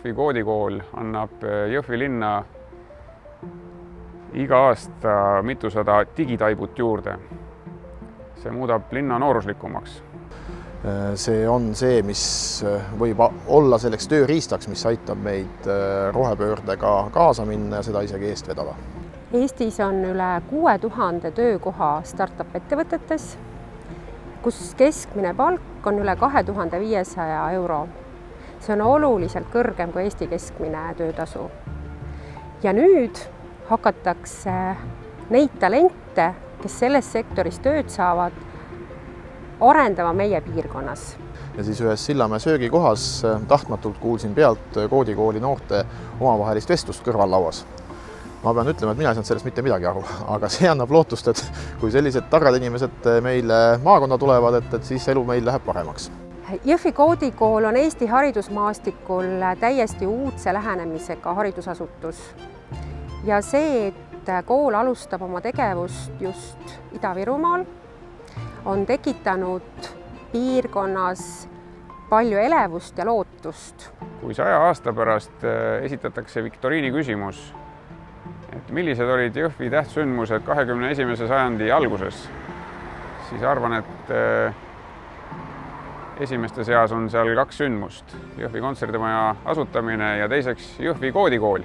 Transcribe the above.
Jõhvi koodikool annab Jõhvi linna iga aasta mitusada digitaibut juurde. See muudab linna nooruslikumaks. See on see, mis võib olla selleks tööriistaks, mis aitab meid rohepöördega kaasa minna ja seda isegi eest vedada. Eestis on üle 6000 töökoha startup-ettevõtetes, kus keskmine palk on üle 2500 euro. See on oluliselt kõrgem kui Eesti keskmine töötasu. Ja nüüd hakatakse neid talente, kes selles sektoris tööd saavad, arendama meie piirkonnas. Ja siis ühes Sillamäe söögikohas tahtmatult kuulsin pealt koodikooli noorte omavahelist vestlust kõrvallauas. Ma pean ütlema, et mina ei saanud sellest mitte midagi aru, aga see annab lootust, et kui sellised targad inimesed meile maakonna tulevad, et siis elu meil läheb paremaks. Jõhvi koodikool on Eesti haridusmaastikul täiesti uudse lähenemisega haridusasutus. Ja see, et kool alustab oma tegevust just Ida-Virumaal, on tekitanud piirkonnas palju elevust ja lootust. Kui 100 aasta pärast esitatakse viktoriini küsimus, et millised olid Jõhvi tähtsündmused 21. sajandi alguses, siis arvan, et esimeste seas on seal 2 sündmust. Jõhvi kontserdimaja asutamine ja teiseks Jõhvi koodikool.